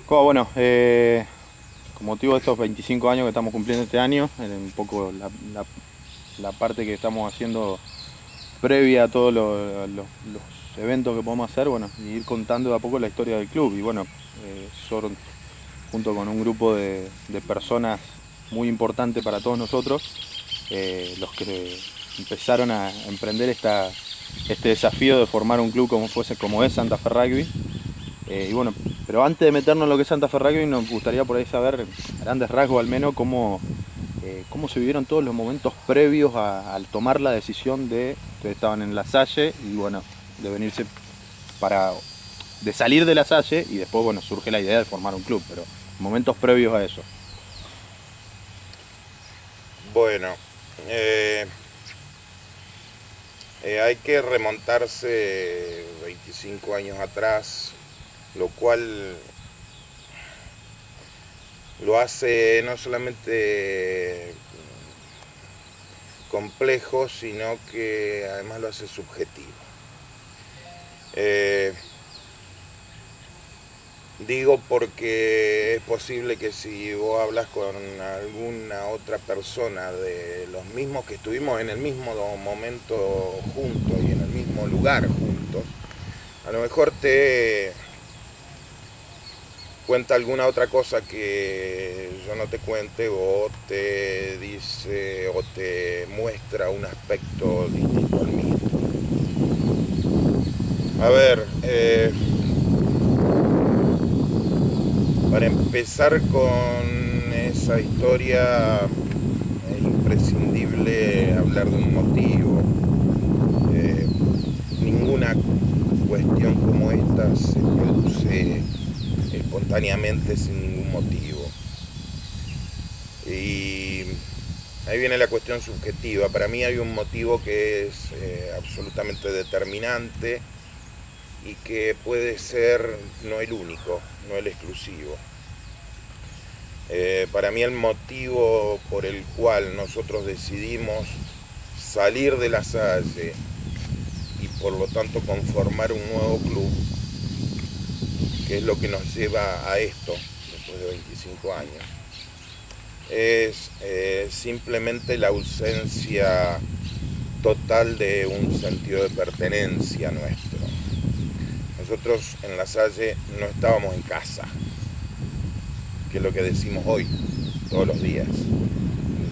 Bueno, con motivo de estos 25 años que estamos cumpliendo este año, un poco la parte que estamos haciendo previa a todos los eventos que podemos hacer, bueno, y ir contando de a poco la historia del club. Y bueno, son junto con un grupo de personas muy importantes para todos nosotros, los que empezaron a emprender este desafío de formar un club como es Santa Fe Rugby. Y bueno, pero antes de meternos en lo que es Santa Fe Rugby, nos gustaría por ahí saber, a grandes rasgos al menos, cómo se vivieron todos los momentos previos al tomar la decisión de, ustedes estaban en La Salle y bueno, de venirse para, de salir de La Salle y después bueno, surge la idea de formar un club, pero momentos previos a eso. Bueno, eh, hay que remontarse 25 años atrás, lo cual lo hace no solamente complejo, sino que además lo hace subjetivo. Eh, Digo porque es posible que si vos hablas con alguna otra persona de los mismos que estuvimos en el mismo momento juntos y en el mismo lugar juntos, a lo mejor te cuenta alguna otra cosa que yo no te cuente, o te dice o te muestra un aspecto distinto al mío. A ver, para empezar con esa historia es imprescindible hablar de un motivo. Eh, Ninguna cuestión como esta se produce espontáneamente sin ningún motivo. Y ahí viene la cuestión subjetiva. Para mí hay un motivo que es absolutamente determinante y que puede ser no el único, no el exclusivo. Para mí el motivo por el cual nosotros decidimos salir de La Salle y por lo tanto conformar un nuevo club, que es lo que nos lleva a esto después de 25 años, es simplemente la ausencia total de un sentido de pertenencia nuestro. Nosotros en La Salle no estábamos en casa, que es lo que decimos hoy, todos los días.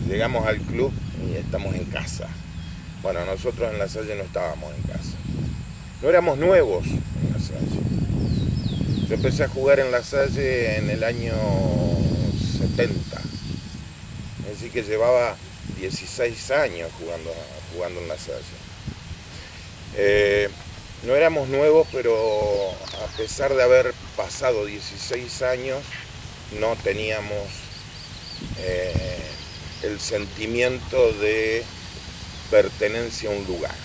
Llegamos al club y estamos en casa. Bueno, nosotros en La Salle no estábamos en casa. No éramos nuevos en La Salle. Yo empecé a jugar en La Salle en el año 70. Es decir, que llevaba 16 años jugando en La Salle. No éramos nuevos, pero a pesar de haber pasado 16 años, no teníamos el sentimiento de pertenencia a un lugar.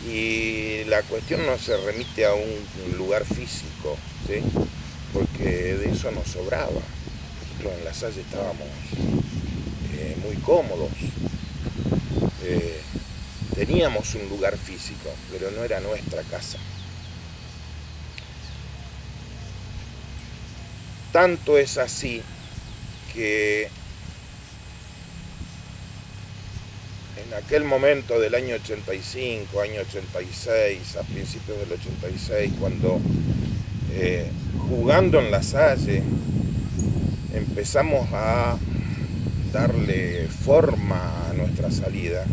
Y la cuestión no se remite a un lugar físico, ¿sí? Porque de eso nos sobraba. Nosotros en La Salle estábamos muy cómodos. Teníamos un lugar físico, pero no era nuestra casa. Tanto es así que en aquel momento del año 85, año 86, a principios del 86, cuando jugando en La Salle empezamos a darle forma a nuestra salida,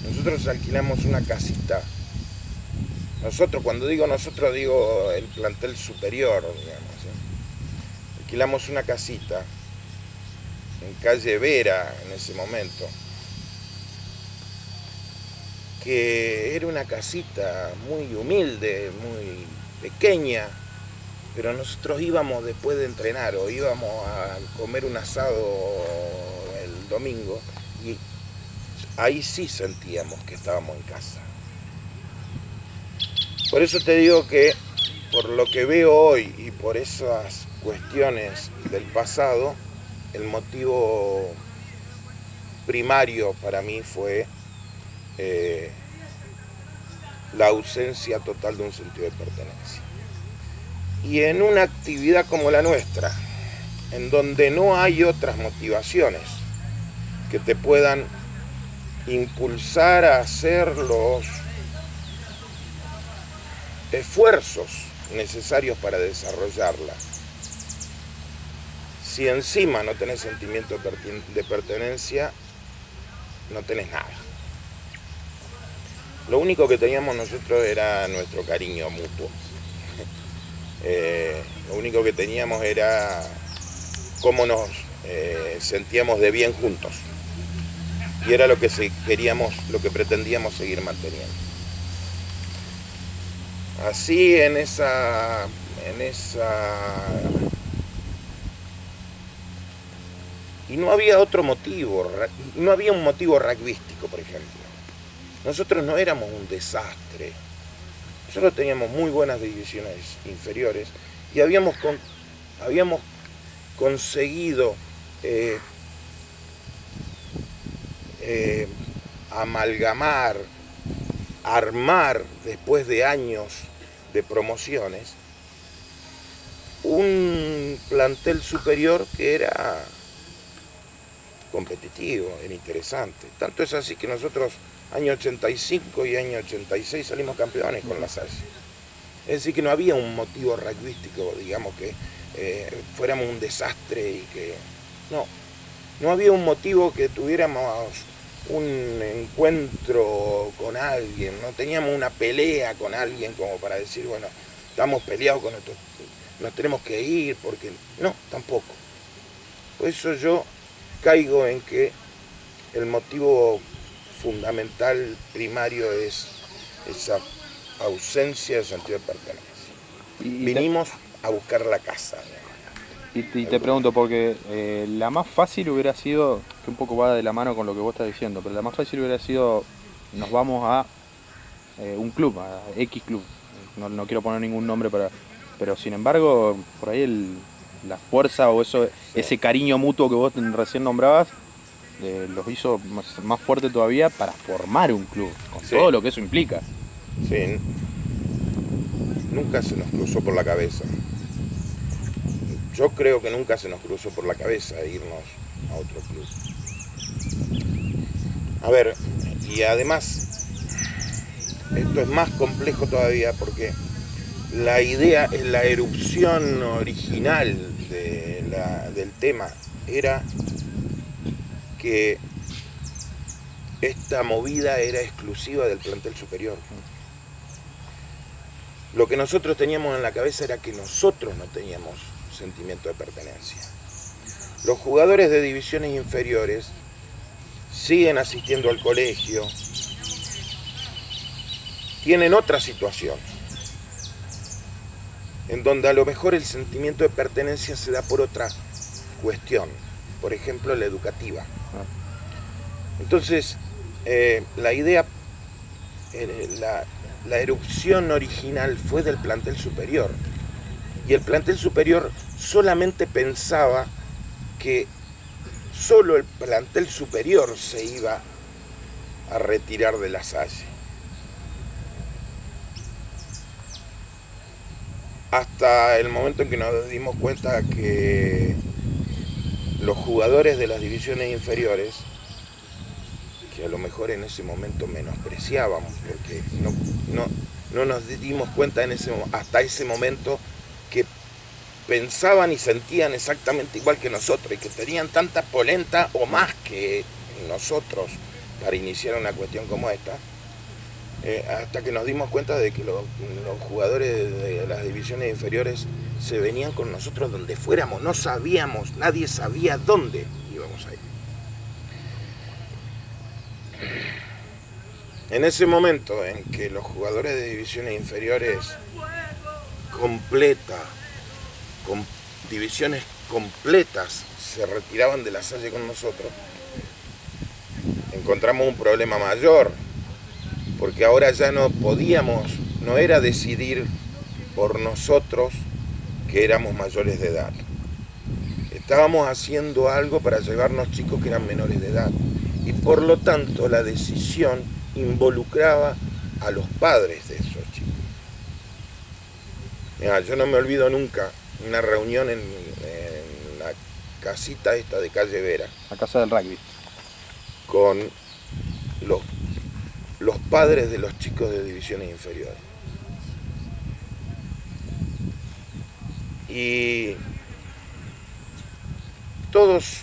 nosotros alquilamos una casita. Nosotros, cuando digo nosotros, digo el plantel superior, digamos, ¿sí? Alquilamos una casita en calle Vera en ese momento, que era una casita muy humilde, muy pequeña, pero nosotros íbamos después de entrenar o íbamos a comer un asado el domingo y ahí sí sentíamos que estábamos en casa. Por eso te digo que por lo que veo hoy y por esas cuestiones del pasado, el motivo primario para mí fue la ausencia total de un sentido de pertenencia. Y en una actividad como la nuestra, en donde no hay otras motivaciones que te puedan impulsar a hacer los esfuerzos necesarios para desarrollarla. Si encima no tenés sentimiento de pertenencia, no tenés nada. Lo único que teníamos nosotros era nuestro cariño mutuo. Lo único que teníamos era cómo nos sentíamos de bien juntos. Y era lo que lo que pretendíamos seguir manteniendo. Así en esa y no había otro motivo, no había un motivo rugbyístico, por ejemplo. Nosotros no éramos un desastre. Nosotros teníamos muy buenas divisiones inferiores y habíamos conseguido amalgamar, armar, después de años de promociones, un plantel superior que era competitivo, era interesante. Tanto es así que nosotros año 85 y año 86 salimos campeones con la Salle. Es decir, que no había un motivo rugbyístico, digamos, que fuéramos un desastre y que... No había un motivo que tuviéramos un encuentro con alguien, no teníamos una pelea con alguien como para decir, bueno, estamos peleados con esto, nos tenemos que ir, porque... No, tampoco. Por eso yo caigo en que el motivo fundamental, primario, es esa ausencia de sentido de pertenencia. Vinimos a buscar la casa. Y te pregunto, porque la más fácil hubiera sido, que un poco va de la mano con lo que vos estás diciendo, pero la más fácil hubiera sido, nos vamos a un club, a X club. No quiero poner ningún nombre pero sin embargo, por ahí la fuerza o ese cariño mutuo que vos recién nombrabas, los hizo más fuerte todavía para formar un club, con todo lo que eso implica. Sí, nunca se nos cruzó por la cabeza. Yo creo que nunca se nos cruzó por la cabeza irnos a otro club. A ver, y además, esto es más complejo todavía porque la idea, la erupción original del tema era que esta movida era exclusiva del plantel superior. Lo que nosotros teníamos en la cabeza era que nosotros no teníamos sentimiento de pertenencia. Los jugadores de divisiones inferiores siguen asistiendo al colegio, tienen otra situación, en donde a lo mejor el sentimiento de pertenencia se da por otra cuestión, por ejemplo la educativa. Entonces, la idea, la erupción original fue del plantel superior, y el plantel superior solamente pensaba que solo el plantel superior se iba a retirar de la Salle. Hasta el momento en que nos dimos cuenta que los jugadores de las divisiones inferiores, que a lo mejor en ese momento menospreciábamos, porque no nos dimos cuenta hasta ese momento que pensaban y sentían exactamente igual que nosotros y que tenían tanta polenta o más que nosotros para iniciar una cuestión como esta, hasta que nos dimos cuenta de que los jugadores de las divisiones inferiores se venían con nosotros donde fuéramos, no sabíamos, nadie sabía dónde íbamos a ir. En ese momento en que los jugadores de divisiones inferiores con divisiones completas se retiraban de la Salle con nosotros, encontramos un problema mayor, porque ahora ya no era decidir por nosotros que éramos mayores de edad. Estábamos haciendo algo para llevarnos chicos que eran menores de edad, y por lo tanto la decisión involucraba a los padres de esos chicos. Mirá, yo no me olvido nunca una reunión en la casita esta de calle Vera, La casa del rugby. con los, los padres de los chicos de divisiones inferiores. Y todos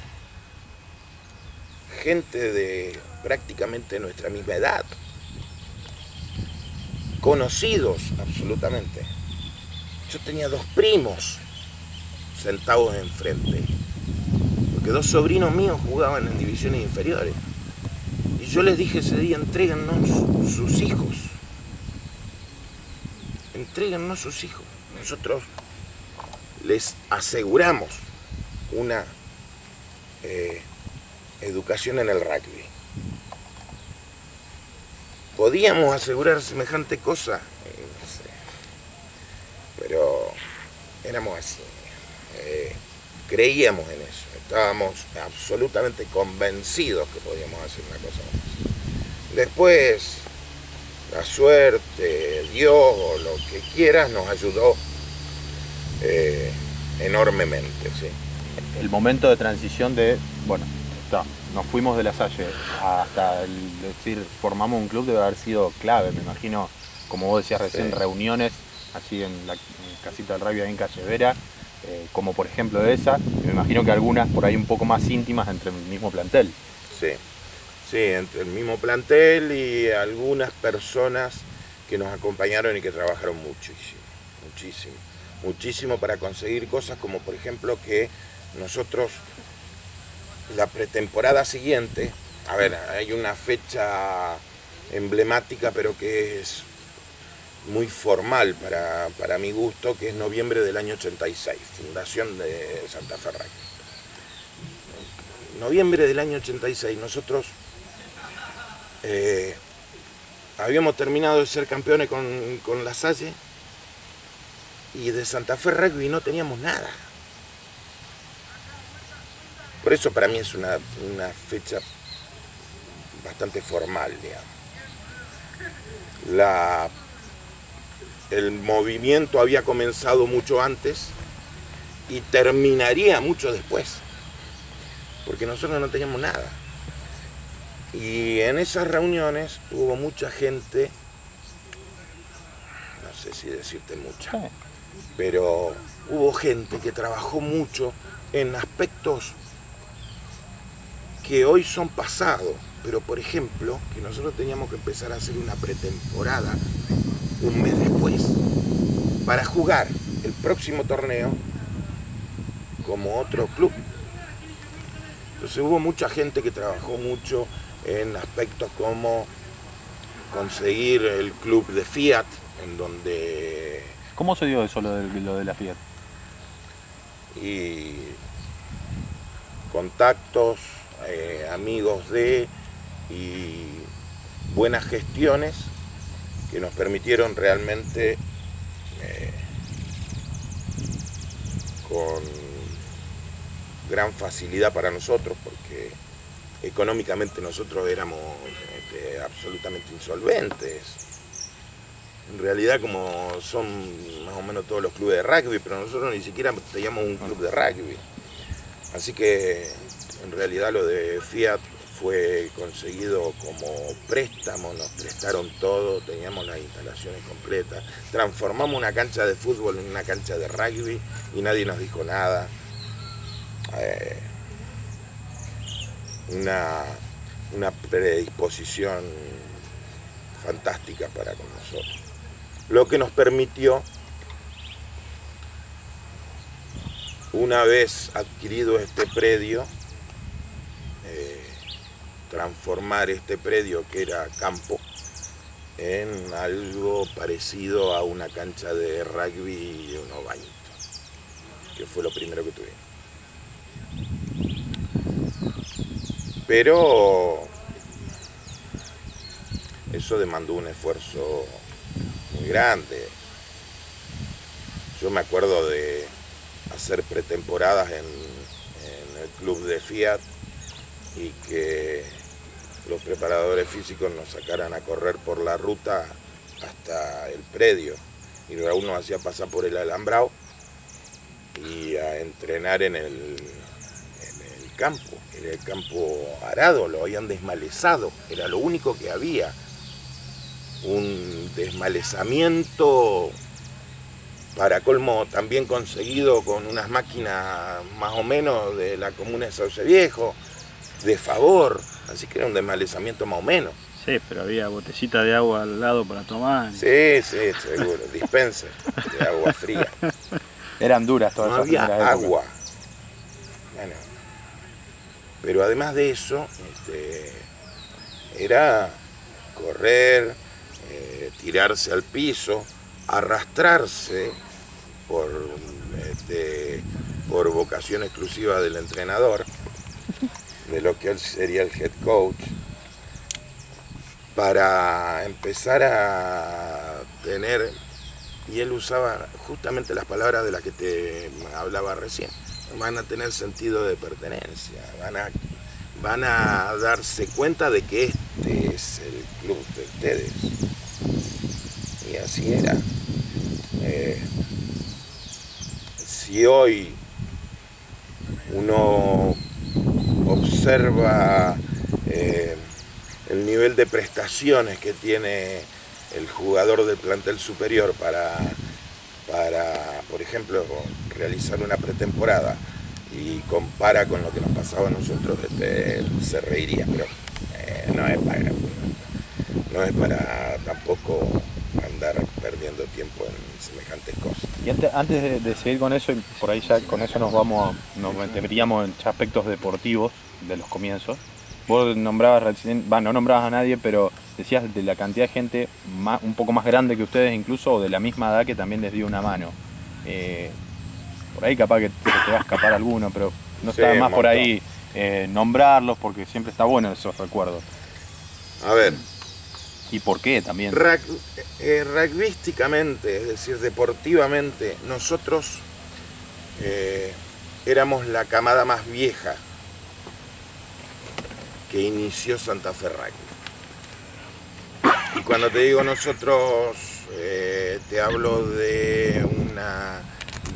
gente de prácticamente nuestra misma edad, conocidos absolutamente. Yo tenía dos primos sentados enfrente, porque dos sobrinos míos jugaban en divisiones inferiores. Y yo les dije ese día, entréguennos sus hijos. Entréguennos sus hijos. Nosotros les aseguramos una educación en el rugby. ¿Podíamos asegurar semejante cosa? No sé. Pero éramos así. Creíamos en eso. Estábamos absolutamente convencidos que podíamos hacer una cosa más. Después, la suerte, Dios o lo que quieras, nos ayudó enormemente, ¿sí? El momento de transición de, bueno, nos fuimos de La Salle hasta decir formamos un club debe haber sido clave, me imagino, como vos decías recién, sí. Reuniones así en la casita del rugby ahí en Calle Vera, como por ejemplo esa, y me imagino que algunas por ahí un poco más íntimas entre el mismo plantel. Sí, sí, entre el mismo plantel y algunas personas que nos acompañaron y que trabajaron muchísimo para conseguir cosas como por ejemplo que nosotros la pretemporada siguiente, a ver, hay una fecha emblemática pero que es muy formal para mi gusto, que es noviembre del año 86, fundación de Santa Fe Rugby. Noviembre del año 86, nosotros habíamos terminado de ser campeones con La Salle y de Santa Fe Rugby no teníamos nada. Por eso para mí es una fecha bastante formal, digamos. El movimiento había comenzado mucho antes y terminaría mucho después, porque nosotros no teníamos nada. Y en esas reuniones hubo mucha gente, no sé si decirte mucha, pero hubo gente que trabajó mucho en aspectos que hoy son pasados, pero por ejemplo, que nosotros teníamos que empezar a hacer una pretemporada un mes después para jugar el próximo torneo como otro club. Entonces hubo mucha gente que trabajó mucho en aspectos como conseguir el club de Fiat, en donde... ¿Cómo se dio eso, lo de la Fiat? Y contactos, amigos y buenas gestiones que nos permitieron realmente con gran facilidad para nosotros, porque económicamente nosotros éramos absolutamente insolventes. En realidad como son más o menos todos los clubes de rugby, pero nosotros ni siquiera teníamos un club de rugby. Así que en realidad lo de Fiat fue conseguido como préstamo, nos prestaron todo, teníamos las instalaciones completas, transformamos una cancha de fútbol en una cancha de rugby y nadie nos dijo nada. Una predisposición fantástica para con nosotros. Lo que nos permitió, una vez adquirido este predio, transformar este predio que era campo en algo parecido a una cancha de rugby y unos bañitos, que fue lo primero que tuvimos. Pero eso demandó un esfuerzo muy grande. Yo me acuerdo de hacer pretemporadas en el club de Fiat y que los preparadores físicos nos sacaran a correr por la ruta hasta el predio y Raúl nos hacía pasar por el alambrado y a entrenar en el campo. Era el campo arado, lo habían desmalezado, era lo único que había. Un desmalezamiento para colmo también conseguido con unas máquinas más o menos de la comuna de Sauce Viejo, de favor, así que era un desmalezamiento más o menos. Sí, pero había botellita de agua al lado para tomar. Sí, seguro, dispenser de agua fría. Eran duras todas No esas había primeras épocas. agua. Bueno, pero además de eso, era correr, tirarse al piso, arrastrarse por vocación exclusiva del entrenador, de lo que él sería el head coach, para empezar a tener, y él usaba justamente las palabras de las que te hablaba recién, van a tener sentido de pertenencia, van a darse cuenta de que este es el club de ustedes. Y así era. Si hoy uno observa el nivel de prestaciones que tiene el jugador del plantel superior para, por ejemplo, realizar una pretemporada y compara con lo que nos pasaba a nosotros, se reiría, pero no es para tampoco andar perdiendo tiempo en semejantes cosas. Y antes de seguir con eso, y por ahí ya con eso nos meteríamos en aspectos deportivos de los comienzos. Vos nombrabas recién, no nombrabas a nadie, pero decías de la cantidad de gente un poco más grande que ustedes incluso, o de la misma edad, que también les dio una mano. Por ahí capaz que te va a escapar alguno, pero no está más por ahí nombrarlos, porque siempre está bueno esos recuerdos. A ver. ¿Y por qué también? Rugbyísticamente, es decir, deportivamente, nosotros éramos la camada más vieja que inició Santa Fe Rugby. Y cuando te digo nosotros, te hablo de una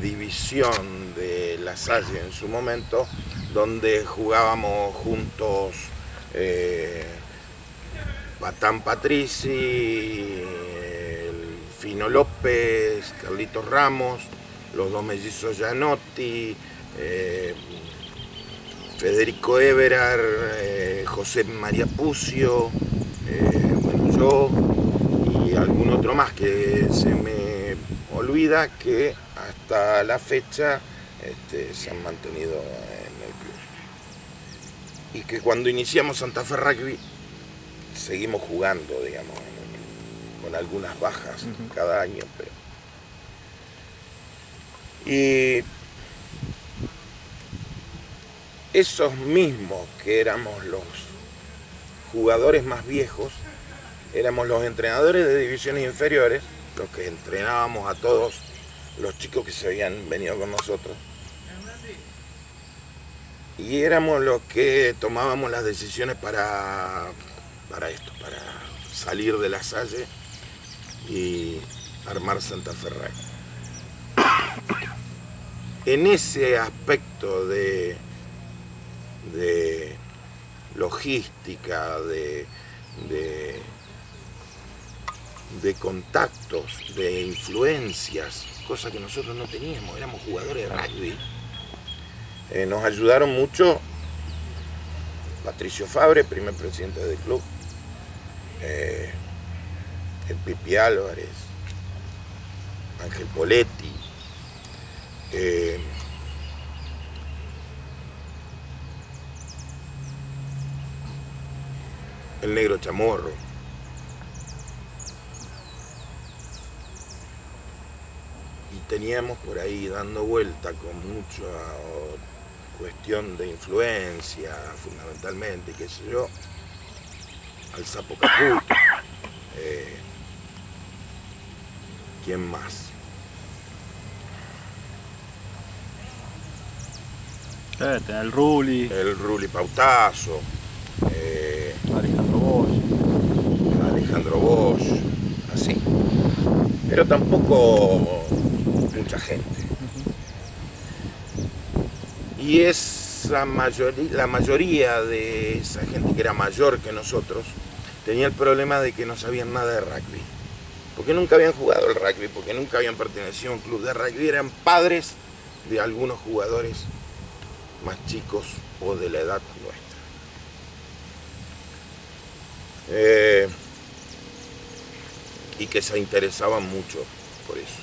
división de La Salle en su momento, donde jugábamos juntos Patán Patrici, el Fino López, Carlitos Ramos, los dos mellizos Gianotti, Federico Everard, José María Pucio, bueno, yo y algún otro más que se me olvida, que hasta la fecha se han mantenido en el club. Y que cuando iniciamos Santa Fe Rugby seguimos jugando, digamos, con algunas bajas cada año, pero... Y esos mismos que éramos los jugadores más viejos, éramos los entrenadores de divisiones inferiores, los que entrenábamos a todos los chicos que se habían venido con nosotros. Y éramos los que tomábamos las decisiones para salir de La Salle y armar Santa Fe Rugby. En ese aspecto de logística, de contactos, de influencias, cosas que nosotros no teníamos, éramos jugadores de rugby. Nos ayudaron mucho Patricio Fabre, primer presidente del club, el Pipi Álvarez, Ángel Poletti, el Negro Chamorro. Y teníamos por ahí dando vuelta con mucha cuestión de influencia, fundamentalmente, qué sé yo, al Sapo Caputo. ¿Quién más? El Ruli. El Ruli Pautazo. Alejandro Bosch. así. Pero tampoco mucha gente. Y la mayoría de esa gente que era mayor que nosotros tenía el problema de que no sabían nada de rugby. Porque nunca habían jugado el rugby, porque nunca habían pertenecido a un club de rugby. Eran padres de algunos jugadores más chicos o de la edad nuestra. Y que se interesaban mucho por eso.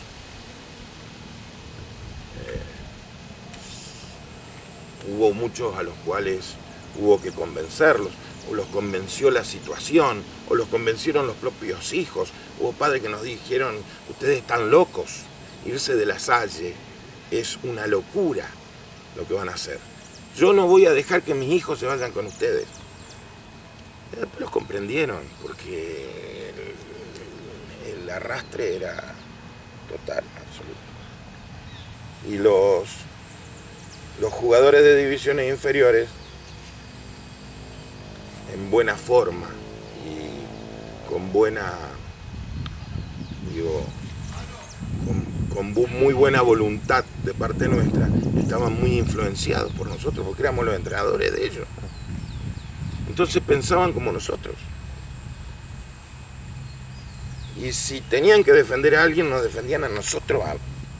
Hubo muchos a los cuales hubo que convencerlos, o los convenció la situación, o los convencieron los propios hijos. Hubo padres que nos dijeron, ustedes están locos, irse de la Salle es una locura lo que van a hacer. Yo no voy a dejar que mis hijos se vayan con ustedes. Y después los comprendieron, porque el arrastre era total, absoluto. Y los jugadores de divisiones inferiores, en buena forma y con buena, con muy buena voluntad de parte nuestra, estaban muy influenciados por nosotros, porque éramos los entrenadores de ellos. Entonces pensaban como nosotros. Y si tenían que defender a alguien, nos defendían a nosotros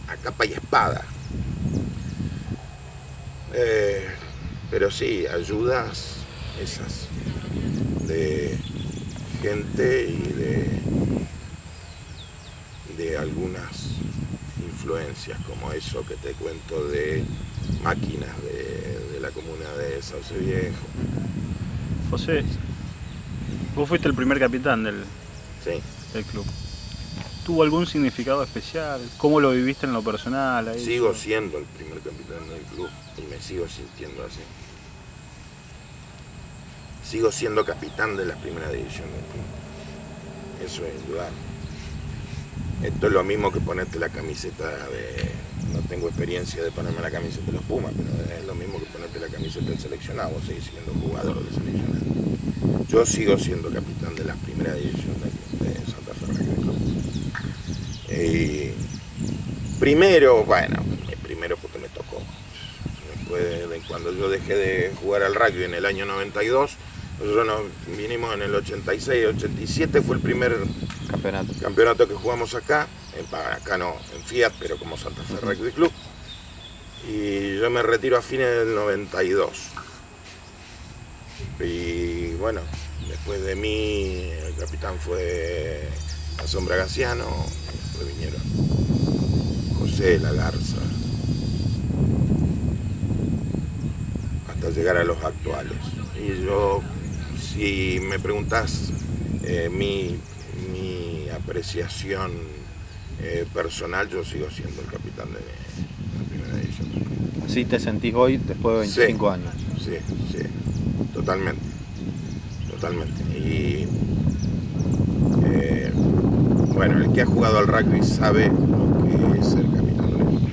a capa y espada. Pero sí, ayudas esas de gente y de algunas influencias, como eso que te cuento de máquinas de la comuna de Sauce Viejo. José, vos fuiste el primer capitán del club. ¿Tuvo algún significado especial? ¿Cómo lo viviste en lo personal? Ahí? Sigo siendo el primer capitán del club y me sigo sintiendo así. Sigo siendo capitán de la primera división del club. Eso es indudable. Esto es lo mismo que ponerte la camiseta de... No tengo experiencia de ponerme la camiseta de los Pumas, pero es lo mismo que ponerte la camiseta del seleccionado. Vos seguís siendo jugador del seleccionado. Yo sigo siendo capitán de la primera división de Santa Fe Rugby Club. Primero porque me tocó. Después de cuando yo dejé de jugar al rugby en el año 92, nosotros nos vinimos en el 86, 87, fue el primer campeonato que jugamos acá no, en Fiat, pero como Santa Fe Rugby Club. Y yo me retiro a fines del 92. Y bueno, después de mí el capitán fue Gastón Bragaciano, después vinieron José La Garza, hasta llegar a los actuales. Y yo, si me preguntás mi apreciación personal, yo sigo siendo el capitán de la primera división. ¿Así te sentís hoy después de 25 años? Sí, totalmente. Y bueno, el que ha jugado al rugby sabe lo que es ser capitán del equipo.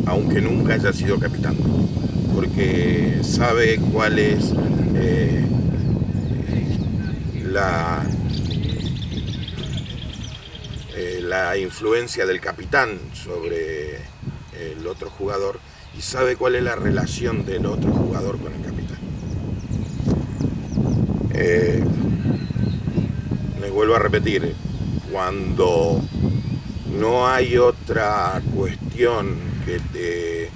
Aunque nunca haya sido capitán, porque sabe cuál es la influencia del capitán sobre el otro jugador y sabe cuál es la relación del otro jugador con el capitán. Me vuelvo a repetir, cuando no hay otra cuestión que te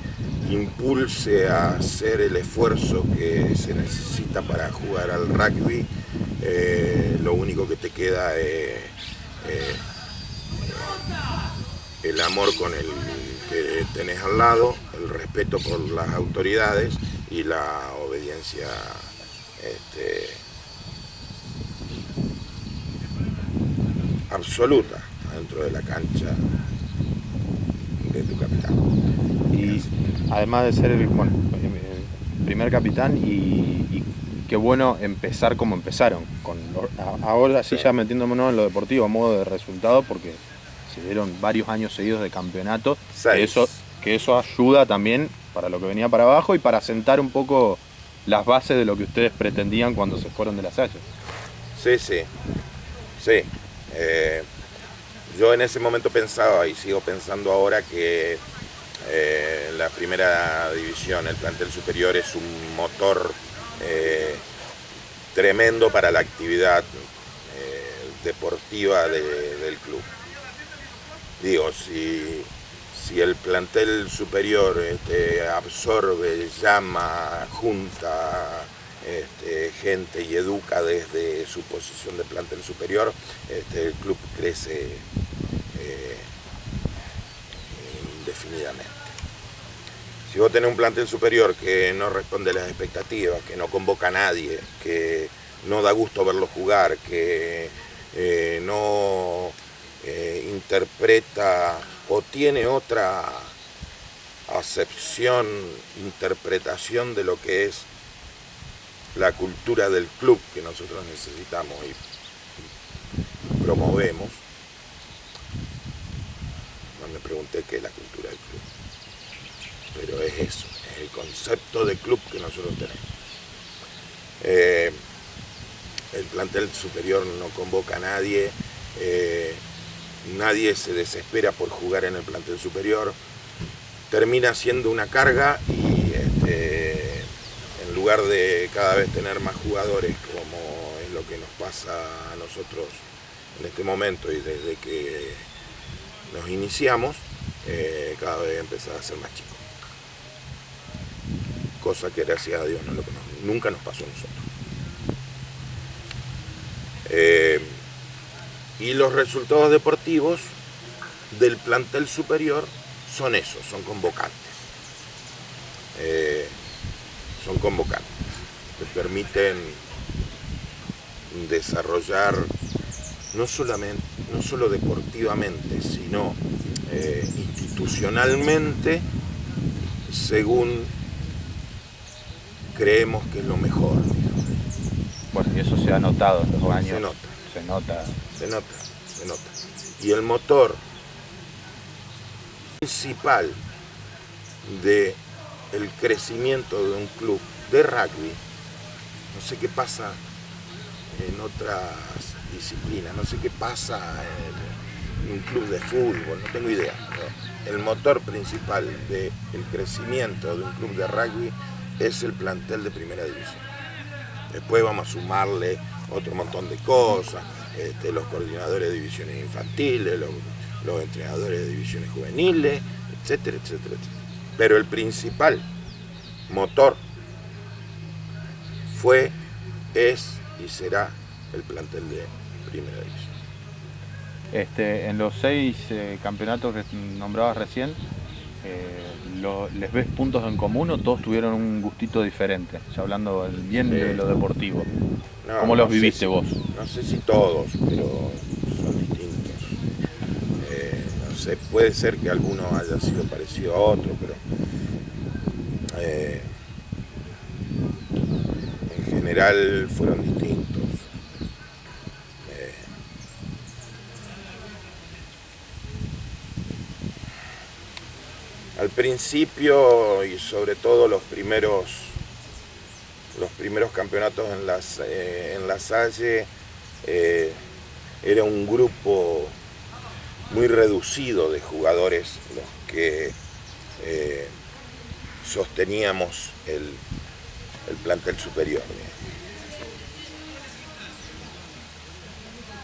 impulse a hacer el esfuerzo que se necesita para jugar al rugby, lo único que te queda es el amor con el que tenés al lado, el respeto por las autoridades y la obediencia absoluta dentro de la cancha de tu capitán. Y además de ser el primer capitán, y qué bueno empezar como empezaron, ahora sí ya metiéndonos en lo deportivo a modo de resultado, porque se dieron varios años seguidos de campeonato, que eso ayuda también para lo que venía para abajo y para sentar un poco las bases de lo que ustedes pretendían cuando se fueron de la Salle. Sí. Sí. Yo en ese momento pensaba, y sigo pensando ahora, que la primera división, el plantel superior, es un motor tremendo para la actividad deportiva del club. Digo, si el plantel superior absorbe, llama, junta gente y educa desde su posición de plantel superior, el club crece indefinidamente. Si vos tenés un plantel superior que no responde a las expectativas, que no convoca a nadie, que no da gusto verlo jugar, que no interpreta o tiene otra acepción, interpretación de lo que es la cultura del club que nosotros necesitamos y promovemos. No me pregunté qué es la cultura del club, pero es eso, es el concepto de club que nosotros tenemos. El plantel superior no convoca a nadie, nadie se desespera por jugar en el plantel superior, termina siendo una carga y en lugar de cada vez tener más jugadores, como es lo que nos pasa a nosotros en este momento y desde que nos iniciamos, cada vez empezar a ser más chico. Cosa que gracias a Dios nunca nos pasó a nosotros. Y los resultados deportivos del plantel superior son esos, son convocantes. Son convocantes, que permiten desarrollar no solo deportivamente, sino institucionalmente, según creemos que es lo mejor. Bueno, y eso se ha notado en los años. Se nota. Se nota. Y el motor principal del crecimiento de un club de rugby, no sé qué pasa en otras disciplinas, no sé qué pasa en un club de fútbol, no tengo idea. El motor principal del crecimiento de un club de rugby es el plantel de primera división. Después vamos a sumarle otro montón de cosas, los coordinadores de divisiones infantiles, los entrenadores de divisiones juveniles, etcétera, etcétera, etcétera. Pero el principal motor fue, es y será el plantel de primera división. En los 6 campeonatos que nombrabas recién, ¿les ves puntos en común o todos tuvieron un gustito diferente? Ya hablando bien de lo deportivo. No, ¿Cómo los viviste vos? No sé si todos, pero son distintos. No sé, puede ser que alguno haya sido parecido a otro, pero en general fueron distintos. Al principio y sobre todo los primeros campeonatos en la Salle, era un grupo muy reducido de jugadores los que sosteníamos el plantel superior.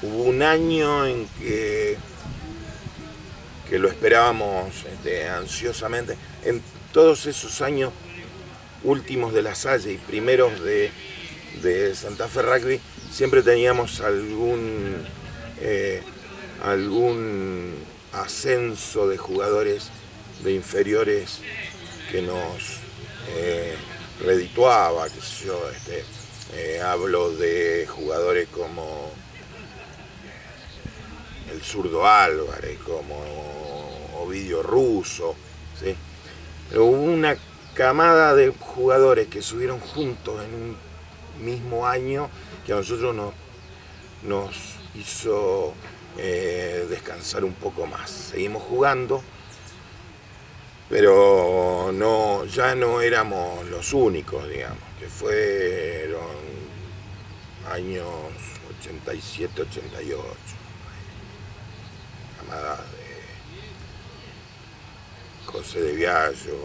Hubo un año en que lo esperábamos ansiosamente. En todos esos años últimos de la Salle y primeros de Santa Fe Rugby, siempre teníamos algún ascenso de jugadores de inferiores que nos redituaba, qué sé yo. Hablo de jugadores como el zurdo Álvarez, como Ovidio Russo, ¿sí? Pero hubo una camada de jugadores que subieron juntos en un mismo año que a nosotros nos hizo descansar un poco más. Seguimos jugando, pero ya no éramos los únicos, digamos, que fueron años 87, 88. Camada de José de Viallo,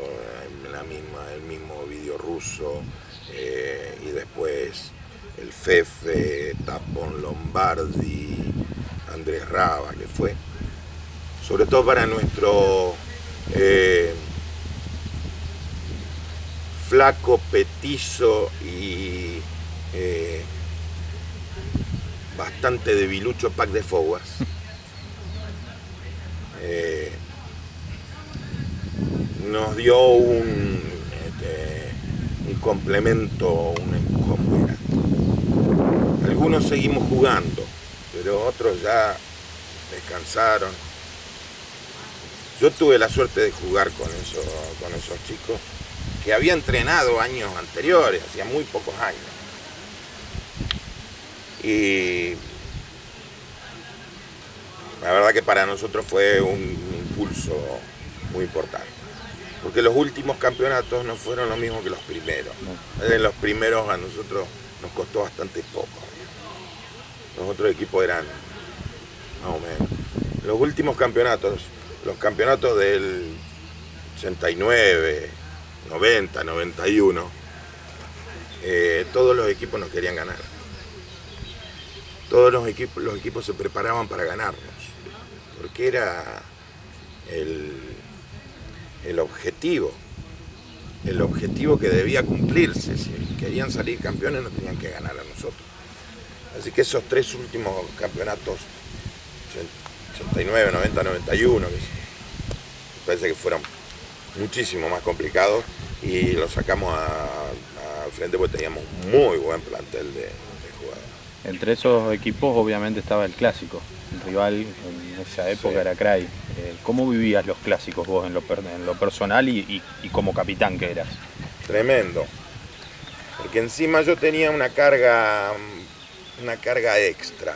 el mismo Ovidio Russo, y después el Fefe, Tapón Lombardi, Andrés Raba, que fue, sobre todo para nuestro flaco, petizo y bastante debilucho pack de forwards. Nos dio un complemento, un empujón muy grande. Algunos seguimos jugando, pero otros ya descansaron. Yo tuve la suerte de jugar con esos chicos que había entrenado años anteriores, hacía muy pocos años. Y la verdad que para nosotros fue un impulso muy importante. Porque los últimos campeonatos no fueron lo mismo que los primeros. Los primeros a nosotros nos costó bastante poco. Los otros equipos eran más o menos. Los últimos campeonatos, los campeonatos del 89, 90, 91, todos los equipos nos querían ganar. Todos los equipos se preparaban para ganarnos. Porque era el objetivo que debía cumplirse. Si querían salir campeones, nos tenían que ganar a nosotros. Así que esos tres últimos campeonatos, 89, 90, 91, parece que fueron muchísimo más complicados y los sacamos al frente porque teníamos un muy buen plantel de jugadores. Entre esos equipos obviamente estaba el clásico, el rival en esa época, sí, era Cray. ¿Cómo vivías los clásicos vos en lo personal y como capitán que eras? Tremendo, porque encima yo tenía una carga extra.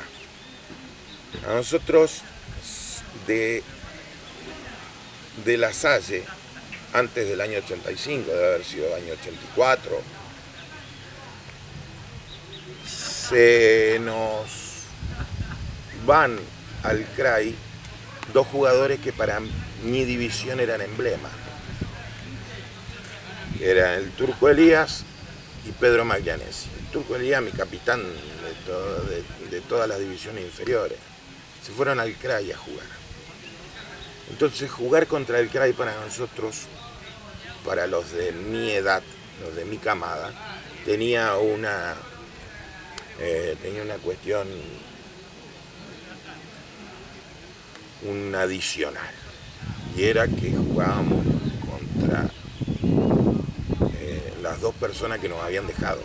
A nosotros de La Salle, antes del año 85, debe haber sido el año 84, se nos van al CRAI dos jugadores que para mi división eran emblema. Eran el Turco Elías y Pedro Maglianesi. El Turco Elías, mi capitán de todas las divisiones inferiores. Se fueron al CRAI a jugar. Entonces jugar contra el CRAI para nosotros, para los de mi edad, los de mi camada, tenía una cuestión, un adicional, y era que jugábamos contra las dos personas que nos habían dejado.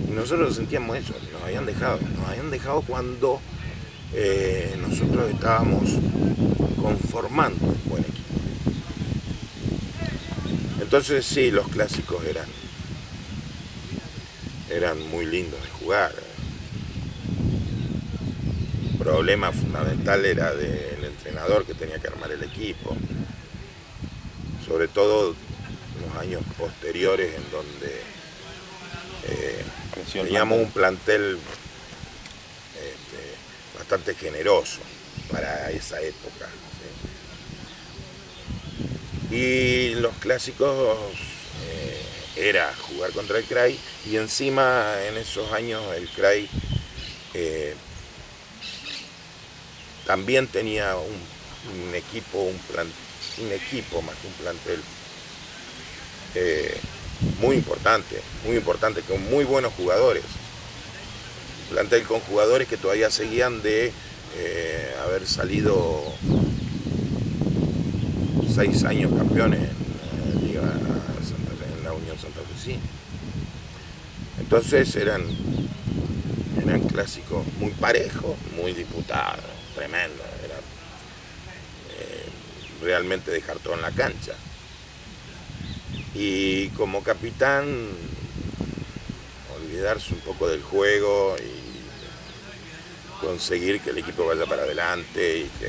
Y nosotros sentíamos eso, nos habían dejado cuando nosotros estábamos conformando un buen equipo. Entonces sí, los clásicos eran muy lindos de jugar. El problema fundamental era del entrenador que tenía que armar el equipo. Sobre todo en los años posteriores en donde teníamos un plantel bastante generoso para esa época. ¿Sí? Y los clásicos era jugar contra el CRAI, y encima en esos años el CRAI también tenía un equipo más que un plantel muy importante, con muy buenos jugadores. Un plantel con jugadores que todavía seguían de haber salido 6 años campeones en la Unión Santa Fe. Entonces eran clásicos muy parejos, muy disputados, tremendo. Era realmente dejar todo en la cancha. Y como capitán, olvidarse un poco del juego y conseguir que el equipo vaya para adelante y que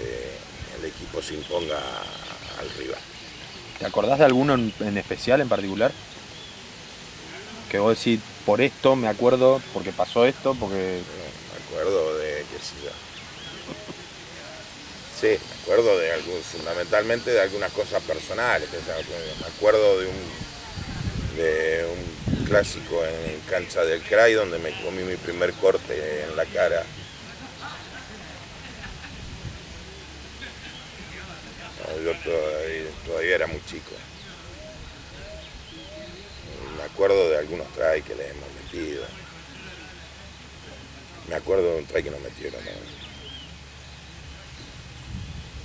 el equipo se imponga al rival. ¿Te acordás de alguno en especial, en particular? Que vos decís, por esto, me acuerdo, porque pasó esto, porque... Me acuerdo de, qué sé yo. Sí, me acuerdo de fundamentalmente de algunas cosas personales. Me acuerdo de un clásico en cancha del CRAI donde me comí mi primer corte en la cara. Yo todavía era muy chico. Me acuerdo de algunos tries que les hemos metido. Me acuerdo de un try que nos metieron, ¿no?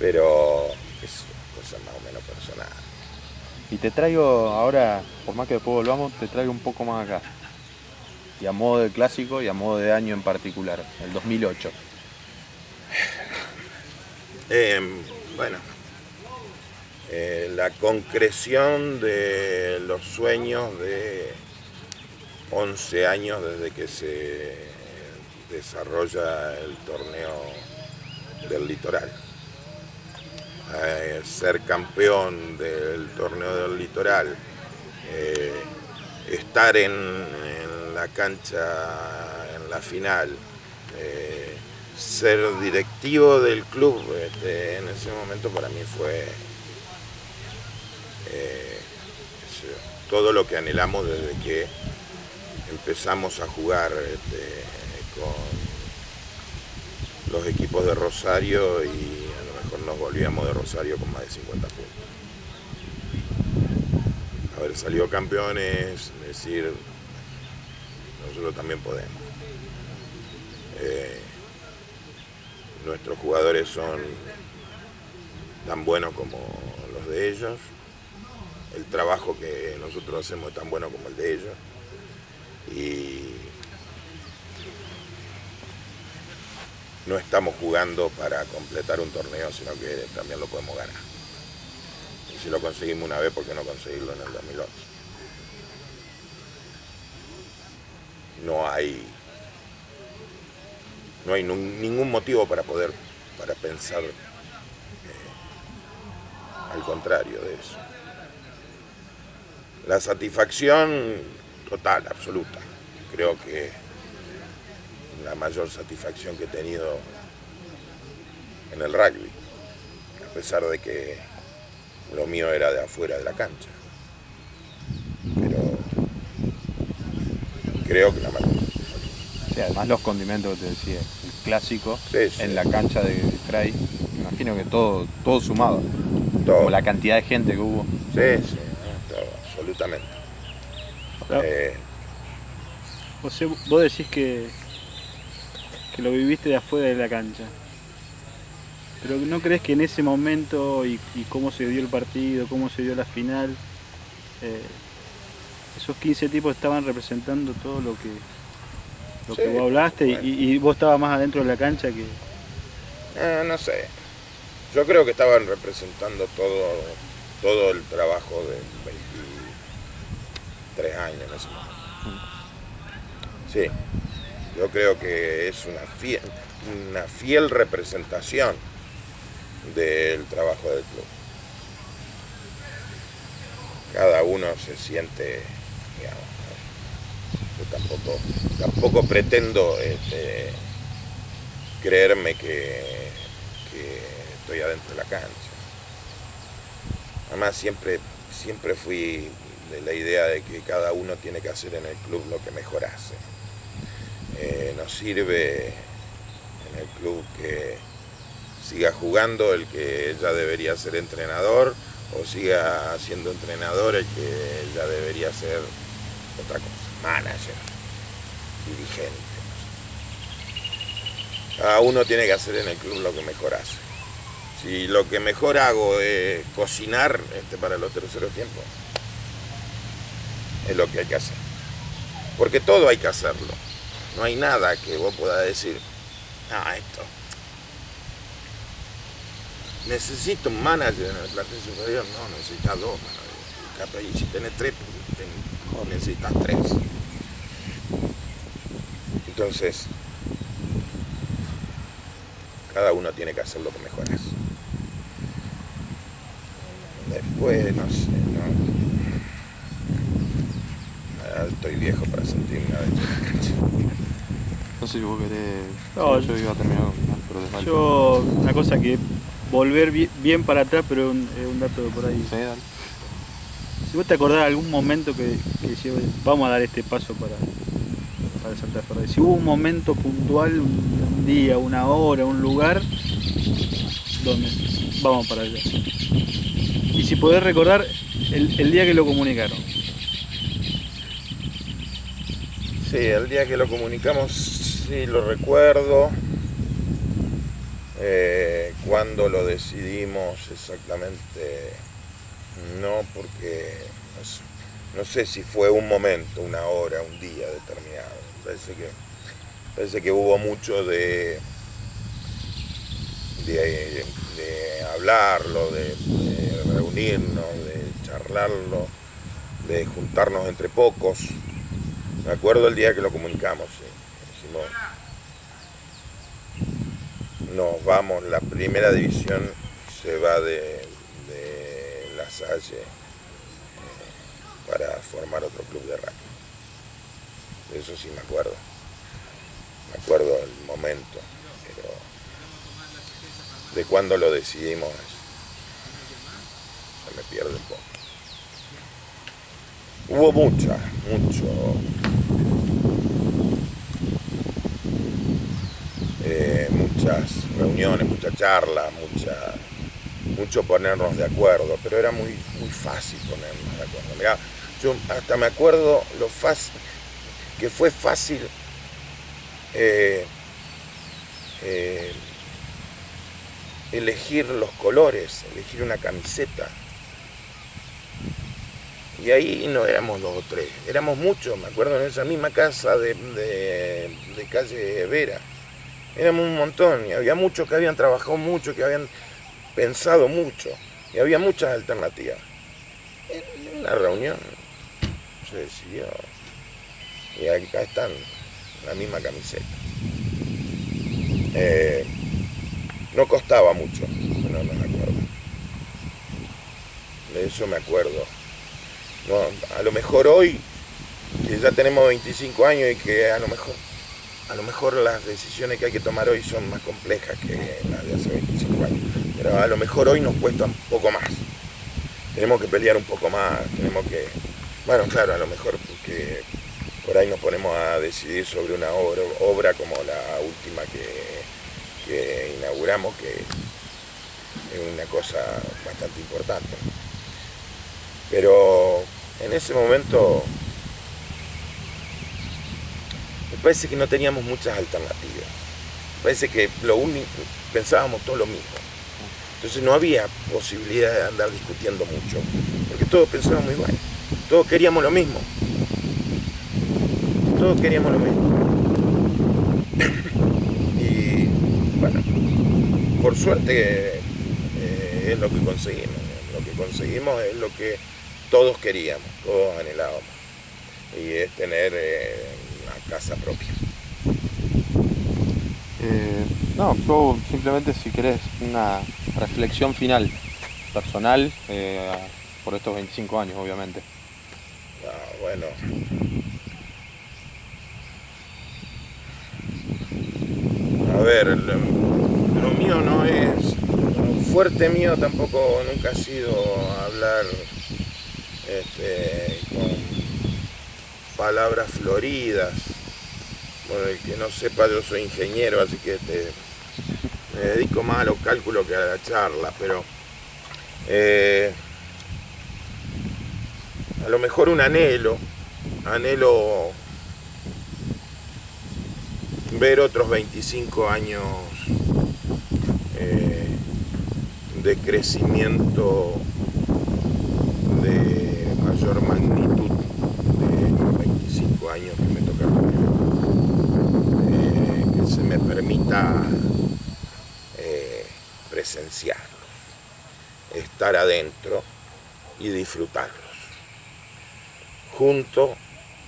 Pero es cosa más o menos personal. Y te traigo ahora, por más que después volvamos, te traigo un poco más acá. Y a modo de clásico y a modo de año en particular, el 2008. Bueno, la concreción de los sueños de 11 años desde que se desarrolla el torneo del Litoral. Ser campeón del torneo del Litoral, estar en la cancha en la final, ser directivo del club, en ese momento para mí fue todo lo que anhelamos desde que empezamos a jugar con los equipos de Rosario y a lo mejor nos volvíamos de Rosario con más de 50 puntos. Haber salido campeones, decir, nosotros también podemos. Nuestros jugadores son tan buenos como los de ellos, el trabajo que nosotros hacemos es tan bueno como el de ellos y no estamos jugando para completar un torneo, sino que también lo podemos ganar. Y si lo conseguimos una vez, ¿por qué no conseguirlo en el 2011? No hay ningún motivo para pensar al contrario de eso. La satisfacción total, absoluta. Creo que la mayor satisfacción que he tenido en el rugby, a pesar de que lo mío era de afuera de la cancha. Pero creo que la mayor. Sí, además los condimentos que te decía, el clásico, Sí, sí. en la cancha de CRAI, me imagino que todo sumado, Todo. como la cantidad de gente que hubo. Sí, todo, absolutamente. Claro. José, vos decís que lo viviste de afuera de la cancha, pero ¿no crees que en ese momento y cómo se dio el partido, cómo se dio la final, esos 15 tipos estaban representando todo lo que Sí, vos hablaste, bueno. y vos estabas más adentro de la cancha que... No sé. Yo creo que estaban representando todo el trabajo de 23 años en ese momento. Sí, yo creo que es una fiel representación del trabajo del club. Cada uno se siente, digamos, yo tampoco pretendo creerme que estoy adentro de la cancha. Además siempre fui de la idea de que cada uno tiene que hacer en el club lo que mejor hace. Nos sirve en el club que siga jugando el que ya debería ser entrenador o siga siendo entrenador el que ya debería ser otra cosa, manager, dirigente. Cada uno tiene que hacer en el club lo que mejor hace. Si lo que mejor hago es cocinar para los terceros tiempos, es lo que hay que hacer. Porque todo hay que hacerlo. No hay nada que vos puedas decir, esto. Necesito un manager en el plantel superior. No, necesitas 2 managers. Y si tenés 3, necesitas 3. Entonces, cada uno tiene que hacer lo que mejor hace. Después, no sé, ¿no? estoy viejo para sentirme adentro de la cancha. No sé si vos querés. No, yo iba a terminar, pero te falta. Yo, una cosa que volver bien para atrás, pero es un dato por ahí. Sí, dale. Si vos te acordás de algún momento que decías, vamos a dar este paso para Santa Fe. Si hubo un momento puntual, un día, una hora, un lugar, donde vamos para allá. Y si podés recordar el día que lo comunicaron. Sí, el día que lo comunicamos, sí lo recuerdo. Cuando lo decidimos exactamente, no, porque no sé si fue un momento, una hora, un día determinado. Parece que hubo mucho de hablarlo, de reunirnos, de charlarlo, de juntarnos entre pocos. Me acuerdo el día que lo comunicamos, sí. Decimos, nos vamos, la primera división se va de La Salle para formar otro club de rugby. De eso sí me acuerdo. Me acuerdo el momento, pero de cuando lo decidimos se me pierde un poco. Hubo mucho muchas reuniones, muchas charlas, mucho ponernos de acuerdo, pero era muy fácil ponernos de acuerdo. Mirá, yo hasta me acuerdo lo fácil que fue fácil elegir los colores, elegir una camiseta. Y ahí no éramos 2 o 3, éramos muchos, me acuerdo, en esa misma casa de calle Vera. Éramos un montón y había muchos que habían trabajado mucho, que habían pensado mucho y había muchas alternativas. En una reunión se decidió y acá están, la misma camiseta. No costaba mucho, no me acuerdo. De eso me acuerdo. No, a lo mejor hoy, que ya tenemos 25 años y que a lo mejor las decisiones que hay que tomar hoy son más complejas que las de hace 25 años. Pero a lo mejor hoy nos cuesta un poco más. Tenemos que pelear un poco más, bueno, claro, a lo mejor porque por ahí nos ponemos a decidir sobre una obra como la última que inauguramos, que es una cosa bastante importante. Pero en ese momento me parece que no teníamos muchas alternativas. Me parece que pensábamos todo lo mismo. Entonces no había posibilidad de andar discutiendo mucho, porque todos pensábamos igual, todos queríamos lo mismo. Y bueno, por suerte es lo que conseguimos. Lo que conseguimos es lo que todos queríamos, todos anhelábamos, y es tener una casa propia. No, yo simplemente, si querés, una reflexión final, personal, por estos 25 años, obviamente. Bueno, a ver, lo mío no es, fuerte mío tampoco nunca ha sido hablar con palabras floridas. Bueno, el que no sepa, yo soy ingeniero, así que me dedico más a los cálculos que a la charla, pero a lo mejor un anhelo ver otros 25 años de crecimiento de mayor magnitud de los 25 años que me toca que se me permita presenciarlos, estar adentro y disfrutarlos, junto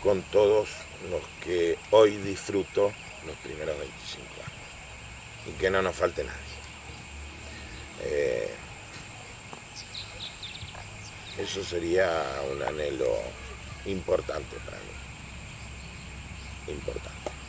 con todos los que hoy disfruto los primeros 25 años, y que no nos falte nadie. Eso sería un anhelo importante para mí. Importante.